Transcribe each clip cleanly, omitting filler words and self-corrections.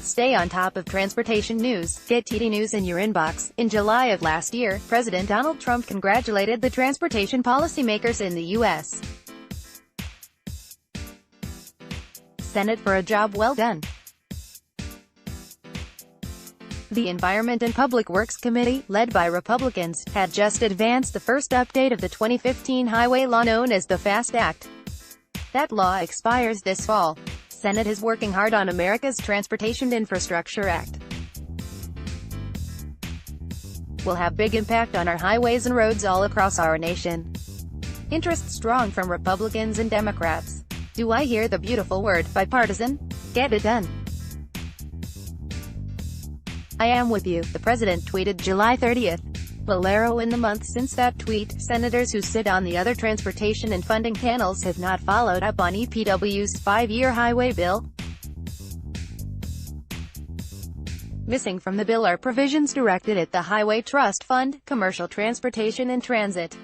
Stay on top of transportation news. Get TTNews in your inbox. In July of last year, President Donald Trump congratulated the transportation policymakers in the U.S. Senate for a job well done. The Environment and Public Works Committee, led by Republicans, had just advanced the first update of the 2015 highway law known as the FAST Act. That law expires this fall. Senate is working hard on America's Transportation Infrastructure Act. Will have big impact on our highways and roads all across our nation. Interest strong from Republicans and Democrats. Do I hear the beautiful word, bipartisan? Get it done. I am with you, the president tweeted July 30th. Valero in the month since that tweet, senators who sit on the other transportation and funding panels have not followed up on EPW's 5-year highway bill. Missing from the bill are provisions directed at the Highway Trust Fund, commercial transportation and transit.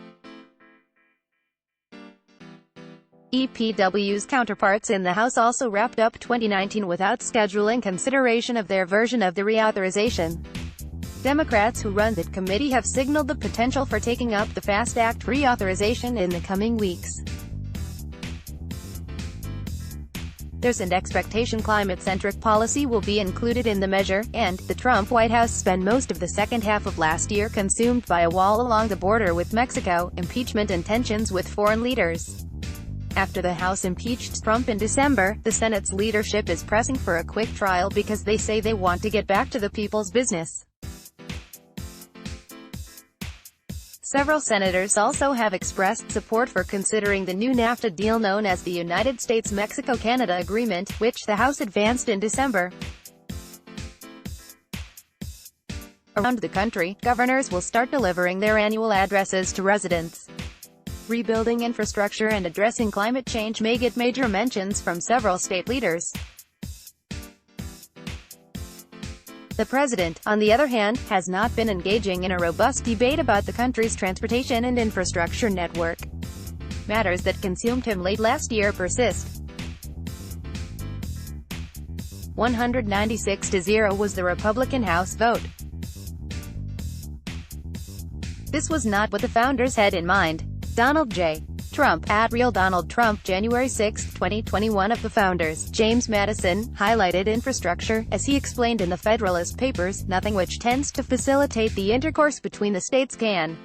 EPW's counterparts in the House also wrapped up 2019 without scheduling consideration of their version of the reauthorization. Democrats who run that committee have signaled the potential for taking up the FAST Act reauthorization in the coming weeks. There's an expectation climate-centric policy will be included in the measure, and the Trump White House spent most of the second half of last year consumed by a wall along the border with Mexico, impeachment and tensions with foreign leaders. After the House impeached Trump in December, the Senate's leadership is pressing for a quick trial because they say they want to get back to the people's business. Several senators also have expressed support for considering the new NAFTA deal known as the United States-Mexico-Canada Agreement, which the House advanced in December. Around the country, governors will start delivering their annual addresses to residents. Rebuilding infrastructure and addressing climate change may get major mentions from several state leaders. The president, on the other hand, has not been engaging in a robust debate about the country's transportation and infrastructure network. Matters that consumed him late last year persist. 196-0 was the Republican House vote. This was not what the founders had in mind. Donald J. Trump, at Real Donald Trump, January 6, 2021 of the founders, James Madison, highlighted infrastructure, as he explained in the Federalist Papers, nothing which tends to facilitate the intercourse between the states can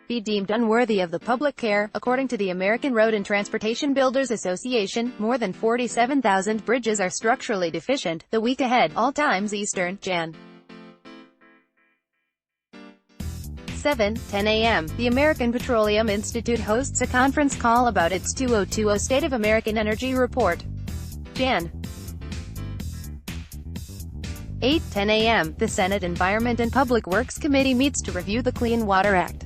be deemed unworthy of the public care. According to the American Road and Transportation Builders Association, more than 47,000 bridges are structurally deficient. The week ahead, all times Eastern, Jan. 7:10 a.m., the American Petroleum Institute hosts a conference call about its 2020 State of American Energy Report. Jan. 8:10 a.m., the Senate Environment and Public Works Committee meets to review the Clean Water Act.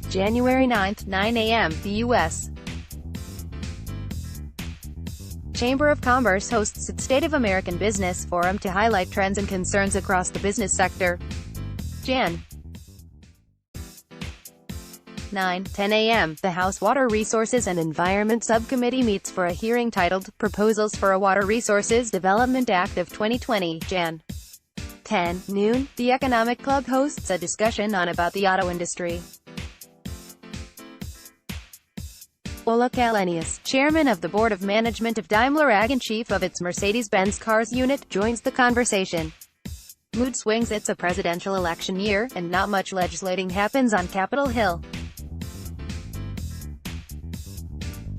January 9, 9 a.m., the U.S. Chamber of Commerce hosts its State of American Business Forum to highlight trends and concerns across the business sector. Jan. 9:10 a.m., the House Water Resources and Environment Subcommittee meets for a hearing titled, Proposals for a Water Resources Development Act of 2020, Jan. 10 noon, the Economic Club hosts a discussion on about the auto industry. Ola Kalenius, chairman of the Board of Management of Daimler AG and chief of its Mercedes-Benz Cars unit, joins the conversation. Mood swings. It's a presidential election year, and not much legislating happens on Capitol Hill.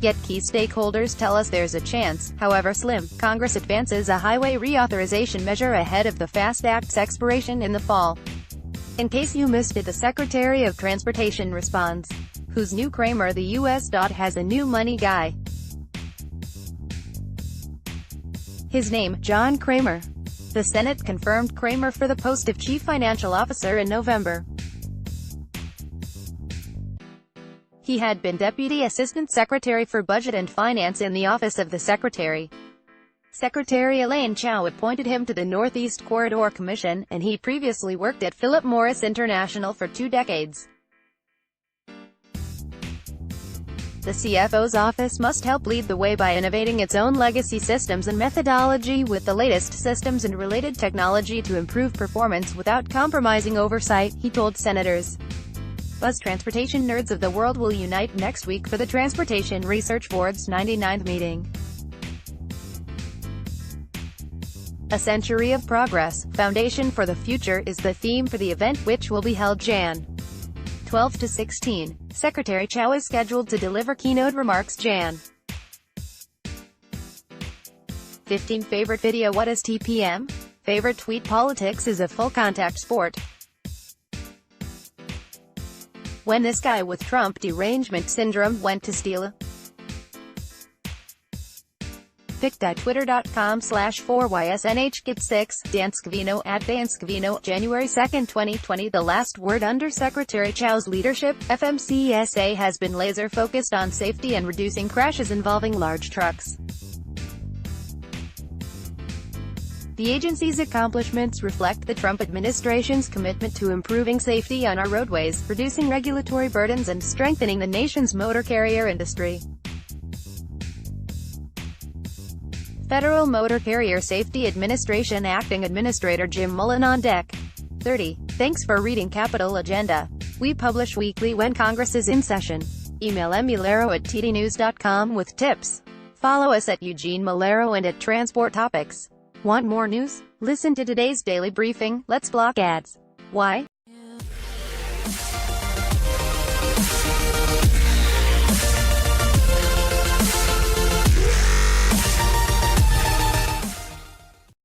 Yet key stakeholders tell us there's a chance, however slim. Congress advances a highway reauthorization measure ahead of the FAST Act's expiration in the fall. In case you missed it, the Secretary of Transportation responds. Who's new? Kramer. The U.S. has a new money guy. His name, John Kramer. The Senate confirmed Kramer for the post of Chief Financial Officer in November. He had been Deputy Assistant Secretary for Budget and Finance in the Office of the Secretary. Secretary Elaine Chao appointed him to the Northeast Corridor Commission, and he previously worked at Philip Morris International for 2 decades. The CFO's office must help lead the way by innovating its own legacy systems and methodology with the latest systems and related technology to improve performance without compromising oversight, he told senators. Bus transportation nerds of the world will unite next week for the Transportation Research Board's 99th meeting. A Century of Progress, Foundation for the Future is the theme for the event, which will be held Jan. 12 to 16. Secretary Chow is scheduled to deliver keynote remarks Jan. 15 Favorite video. What is TPM? Favorite tweet. Politics is a full contact sport. When this guy with Trump derangement syndrome went to steal a pic.twitter.com/4ysnhgit6, Danskvino @Danskvino, January 2, 2020. The last word. Under Secretary Chow's leadership, FMCSA has been laser-focused on safety and reducing crashes involving large trucks. The agency's accomplishments reflect the Trump administration's commitment to improving safety on our roadways, reducing regulatory burdens and strengthening the nation's motor carrier industry. Federal Motor Carrier Safety Administration Acting Administrator Jim Mullen on deck. 30. Thanks for reading Capitol Agenda. We publish weekly when Congress is in session. Email emilero@ttnews.com with tips. Follow us at Eugene Malero and at Transport Topics. Want more news? Listen to today's daily briefing. Let's block ads. Why?